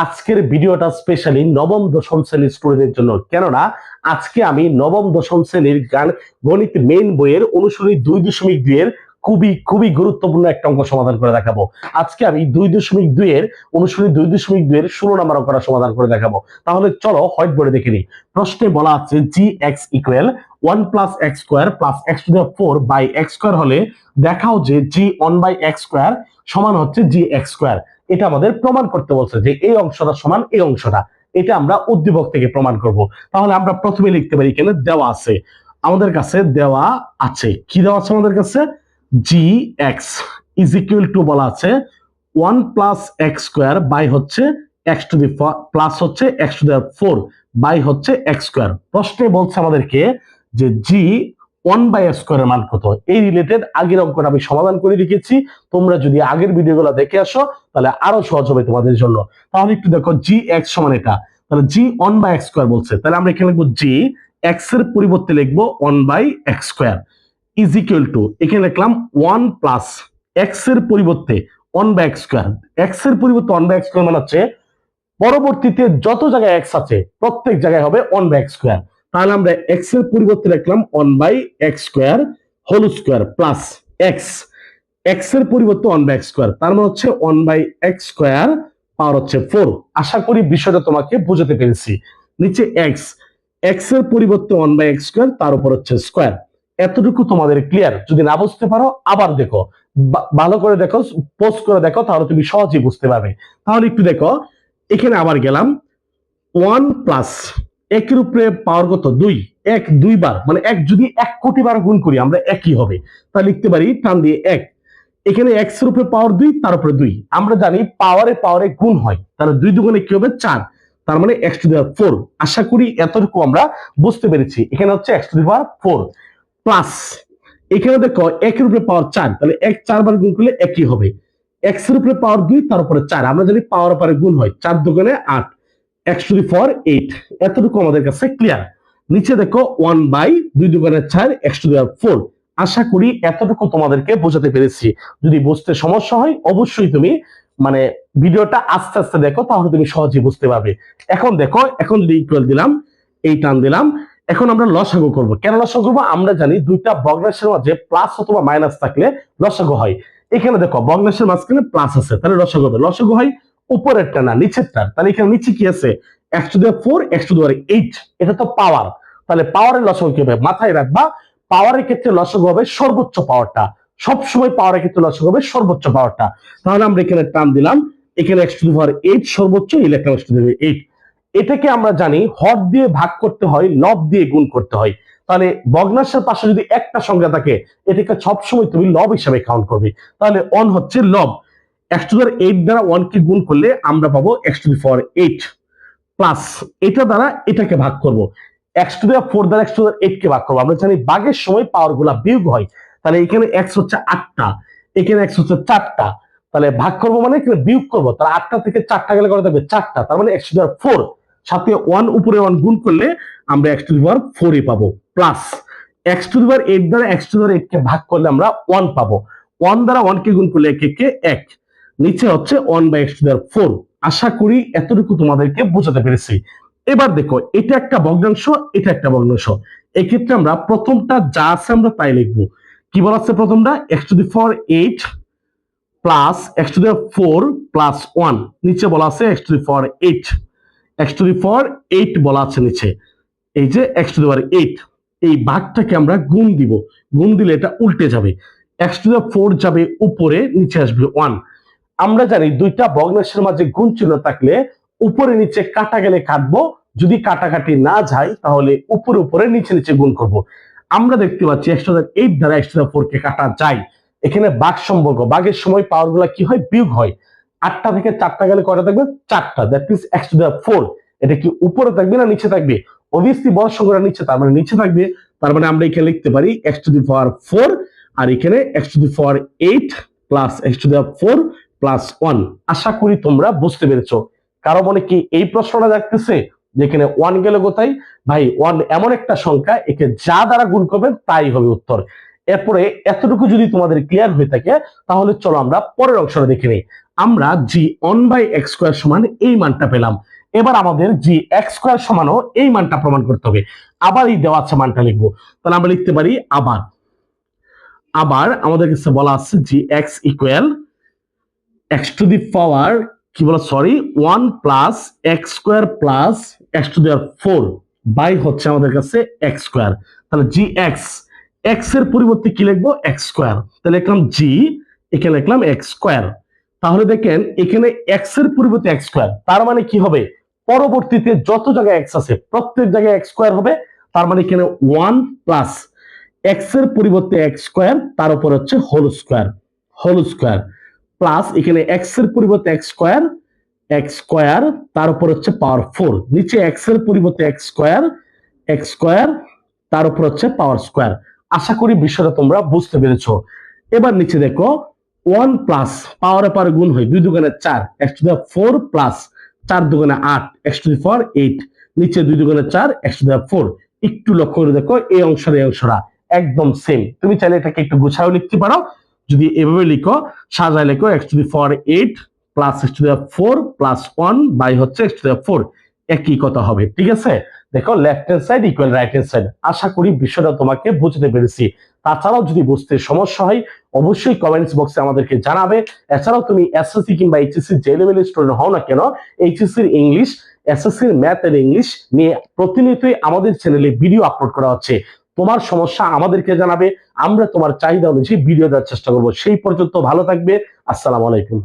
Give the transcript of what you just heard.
আজকের ভিডিওটা স্পেশালি নবম দশম শ্রেণীর স্টুডেন্টের জন্য, কেননা আজকে আমি নবম দশম শ্রেণীর গণিত মেইন বইয়ের অনুশীলনী 2.2 এর খুবই খুবই গুরুত্বপূর্ণ একটা অঙ্ক সমাধান করে দেখাবো। আজকে আমি 2.2 এর অনুশীলনী 2.2 এর 16 নম্বর অঙ্কটা সমাধান করে দেখাবো। তাহলে চলো হোয়াইট বোর্ডে দেখে নিই। প্রশ্নে বলা আছে gx equal 1 plus X square plus X to the power 4 by X square হলে দেখাও যে g1 বাই এক্স স্কোয়ার সমান হচ্ছে gx স্কোয়ার। এটা আমাদের প্রমাণ করতে বলছে যে এই অংশটা সমান এই অংশটা। এটা আমরা উদ্দীপক থেকে প্রমাণ করব। তাহলে আমরা প্রথমে লিখতে পারি, এখানে দেওয়া আছে, আমাদের কাছে দেওয়া আছে, কি দেওয়া আছে আমাদের কাছে, gx ইজ ইকুয়াল টু বলা আছে 1 প্লাস এক্স স্কোয়ার বাই হচ্ছে এক্স টু দি প্লাস হচ্ছে এক্স টু দি 4 বাই হচ্ছে এক্স স্কোয়ার। প্রশ্নে বলছে আমাদেরকে যে জি 1 বাই এক্স স্কোয়ারের মান কত। এই রিলেটেড আগের অঙ্কটা আমি সমাধান করে রেখেছি, তোমরা যদি আগের ভিডিওগুলো দেখে আসো তাহলে আরো সহজ হবে তোমাদের জন্য। তাহলে একটু দেখো জি এক্স সমান এটা, তাহলে জি 1 বাই এক্স স্কোয়ার বলছে, তাহলে আমরা এখানে লিখবো জি এক্স এর পরিবর্তে লিখবো 1 by X square is equal to, এখানে লিখলাম 1 প্লাস এক্স এর পরিবর্তে 1 বাই এক্স স্কোয়ার। এক্স এর পরিবর্তে 1 বাই এক্স স্কোয়ার মানে হচ্ছে পরবর্তীতে যত জায়গায় এক্স আছে প্রত্যেক জায়গায় হবে 1 বাই এক্স স্কোয়ার। তাহলে আমরা এক্স এর পরিবর্তে লিখলাম 1 by X square whole square plus X, X এর পরিবর্তে 1 বাই এক্স স্কোয়ার, তার মানে হচ্ছে 1 বাই এক্স স্কোয়ার পাওয়ার হচ্ছে 4। আশা করি বিষয়টা তোমাকে বোঝাতে পেরেছি। নিচে এক্স, এক্স এর পরিবর্তে 1 বাই এক্স স্কোয়ার, তার উপর হচ্ছে স্কোয়ার। এতটুকু তোমাদের ক্লিয়ার? যদি না বুঝতে পারো আবার দেখো, ভালো করে দেখো, পোস্ট করে দেখো, তাহলে তুমি সহজেই বুঝতে পারবে। তাহলে একটু দেখো, এখানে আবার গেলাম 1 প্লাস একের উপরে পাওয়ার কত 2, এক দুইবার, মানে এক যদি 1 কোটি বার গুণ করি আমরা একই হবে, তাহলে লিখতে পারি টান দিয়ে 1। এখানে x এর উপরে পাওয়ার 2, তার উপরে 2, আমরা জানি পাওয়ারে পাওয়ারে গুণ হয়, তাহলে 2 দুগুণে কি হবে 4, তার মানে x টু দি পাওয়ার 4। আশা করি এতটুকু আমরা বুঝতে পেরেছি। এখানে হচ্ছে x to the power 4 plus এখানে দেখো 1 এর উপরে পাওয়ার 4, তাহলে 1 4 বার গুণ করলে একই হবে, x এর উপরে পাওয়ার 2, তার উপরে 4, আমরা জানি পাওয়ার পারে গুণ হয়, 4 দুগুণে 8, x টু দি পাওয়ার 8। এতটুকু আমাদের কাছে ক্লিয়ার। নিচে দেখো 1 বাই 2 দুগুণে 4 x টু দি পাওয়ার 4। আশা করি এতটুকু তোমাদেরকে বোঝাতে পেরেছি। যদি বুঝতে সমস্যা হয় অবশ্যই তুমি মানে ভিডিওটা আস্তে আস্তে দেখো, তাহলে তুমি সহজেই বুঝতে পারবে। এখন দেখো, এখন যদি ইকুয়াল দিলাম, এই টান দিলাম, এখন আমরা লসাগু করব। কেন লসাগু করব? আমরা জানি দুইটা ভগ্নাংশের মাঝে প্লাস অথবা মাইনাস থাকলে লসাগু হয়। এখানে দেখো ভগ্নাংশের মাঝখানে প্লাস আছে, তাহলে লসাগু হবে। লসাগু হয় উপরেরটা না নিচেরটা, তাহলে এখানে নিচে কি আছে, x to the power 4 x to the power 8, এটা তো পাওয়ার, তাহলে পাওয়ারের লসাগু কি হবে মাথায় রাখবা, পাওয়ারের ক্ষেত্রে লসাগু হবে সর্বোচ্চ পাওয়ারটা, সবসময় পাওয়ারের ক্ষেত্রে লসাগু হবে সর্বোচ্চ পাওয়ারটা। তাহলে আমরা এখানে টান দিলাম, এখানে x টু দি পাওয়ার 8 সর্বোচ্চ, electron x to the power 8। এটাকে আমরা জানি হর দিয়ে ভাগ করতে হয়, লব দিয়ে গুণ করতে হয়। তাহলে ভগ্নাংশের পাশে যদি একটা সংখ্যা থাকে এটাকে সবসময় তুমি লব হিসাবে কাউন্ট করবে। তাহলে 1 হচ্ছে লব, x টু দি পাওয়ার 8 দ্বারা 1 কে গুণ করলে আমরা পাবো x to the power 8 plus এটা দ্বারা এটাকে ভাগ করব, x টু দি পাওয়ার 4 দ্বারা x টু দি পাওয়ার 8 কে ভাগ করব। আমরা জানি ভাগের সময় পাওয়ার গুলা বিয়োগ হয়, তাহলে এখানে x হচ্ছে 8টা, এখানে x হচ্ছে 4টা, তাহলে ভাগ করব মানে এখানে বিয়োগ করব, তাহলে 8টা থেকে 4টা গেলে কত থাকবে 4টা, তার মানে x টু দি পাওয়ার 4, সাথে 1 উপরে 1 গুণ করলে আমরা x টু দি পাওয়ার 4 ই পাবো, plus x to the power 8 দ্বারা x টু দি পাওয়ার 8 কে ভাগ করলে আমরা 1 পাবো, 1 দ্বারা 1 কে গুণ করলে 1 কে 1, নিচে হচ্ছে 1 by x to the power 4। আশা করি এতটুকু তোমাদেরকে বোঝাতে পেরেছি। এবার দেখো, এটা একটা ভগ্নাংশ, এটা একটা ভগ্নাংশ। এক্ষেত্রে আমরা প্রথমটা যা আছে আমরা তাই লিখবো। কি বলা আছে প্রথমটা, x to the power 8 plus x to the power 4 plus 1, নিচে বলা আছে x to the power 8, x to the power 8 বলা আছে নিচে, এই যে x টু দি পাওয়ার 8, এই ভাগটাকে আমরা গুণ দিব, গুণ দিলে এটা উল্টে যাবে, x টু দি পাওয়ার 4 যাবে উপরে, নিচে আসবে 1। আমরা জানি দুইটা ভগ্নাংশের মাঝে গুণ চিহ্ন থাকলে উপরে নিচে কাটা গেলে কাটবো, যদি কাটাকাটি না যায় তাহলে উপরে উপরে নিচে নিচে গুণ করব। আমরা দেখতে পাচ্ছি x টু দি পাওয়ার 8 দ্বারা x টু দি পাওয়ার 4 কে কাটা যায়। এখানে ভাগ সম্পর্ক, ভাগের সময় পাওয়ার গুলা কি হয় বিয়োগ হয়, 8টা থেকে 4টা গেলে কয়টা থাকবে 4টা, that means x to the power 4। এটা কি উপরে থাকবে না নিচে থাকবে? অবভিয়াসলি বড় সংখ্যাটা নিচে, তার মানে নিচে থাকবে। তার মানে আমরা এখানে লিখতে পারি x টু দি পাওয়ার 4, আর এখানে x to the power 8 plus x to the power 4 plus 1। আশা করি তোমরা বুঝতে পেরেছো। কারো মনে কি এই প্রশ্নটা দেখতেছে যেখানে 1 গেল কোথায়? ভাই 1 এমন একটা সংখ্যা, একে যা দ্বারা গুণ করবেন তাই হবে উত্তর। এরপরে এতটুকু যদি তোমাদের ক্লিয়ার হয়ে থাকে তাহলে চলো আমরা পরের অংশটা দেখে নিই। আমরা জি 1/x² সমান এই মানটা পেলাম। এবার আমাদের জি x² সমানও এই মানটা প্রমাণ করতে হবে। আবার এই দেওয়া আছে মানটা লিখবো, তাহলে আমরা লিখতে পারি আবার আবার আমাদের কাছে বলা আছে G X equal X to the power কি বলা সরি 1 + x² + x⁴ বাই হচ্ছে আমাদের কাছে x²। তাহলে জি এক্স এর পরিবর্তে কি লিখবো x², তাহলে লিখলাম জি, এখানে লিখলাম x²। তাহলে দেখেন এখানে এক্স এর পরিবর্তে x², তার মানে কি হবে পরবর্তীতে যত জায়গায় এক্স আছে প্রত্যেক জায়গায় x² হবে। তার মানে এখানে 1 + এক্স এর পরিবর্তে x² তার উপর হচ্ছে হোল স্কয়ার প্লাস এখানে এক্স এর পরিবর্তে x² তার উপর হচ্ছে পাওয়ার 4, নিচে এক্স এর পরিবর্তে x² তার উপর হচ্ছে পাওয়ার স্কয়ার। আশা করি বিষয়টা তোমরা বুঝতে পেরেছো। এবার নিচে দেখো 1 পাওয়ারে পাওয়ারে গুণ হয় 2 দুগুণে 4 x⁴ প্লাস 4 দুগুণে 8 x⁴, নিচে 2 দুগুণে 4 x⁴। একটু লক্ষ্য করে দেখো এই অংশটা একদম সেম। তুমি চাইলে এটাকে একটু গুছাও লিখতে পারো, যদি এভাবে লিখো সাজায় লিখো x⁴ plus x⁴ plus 1 by হচ্ছে x⁴, একই কথা হবে। ঠিক আছে, দেখো left hand side equal right hand side. আশা করি বিষয়টা তোমাকে বুঝতে পেরেছি। তাছাড়াও যদি বুঝতে সমস্যা হয় অবশ্যই কমেন্টস বক্সে আমাদেরকে জানাবে। এছাড়াও তুমি এসএসসি কিংবা এইচএসসি যে লেভেলের স্টুডেন্ট হও না কেন, এইচএসসির ইংলিশ, এসএসসির ম্যাথ এর ইংলিশ নিয়ে প্রতিনিয়তই আমাদের চ্যানেলে ভিডিও আপলোড করা হচ্ছে। তোমার সমস্যা আমাদেরকে জানাবে, আমরা তোমার চাহিদা অনুযায়ী ভিডিও দেওয়ার চেষ্টা করবো। সেই পর্যন্ত ভালো থাকবে। আসসালামু আলাইকুম।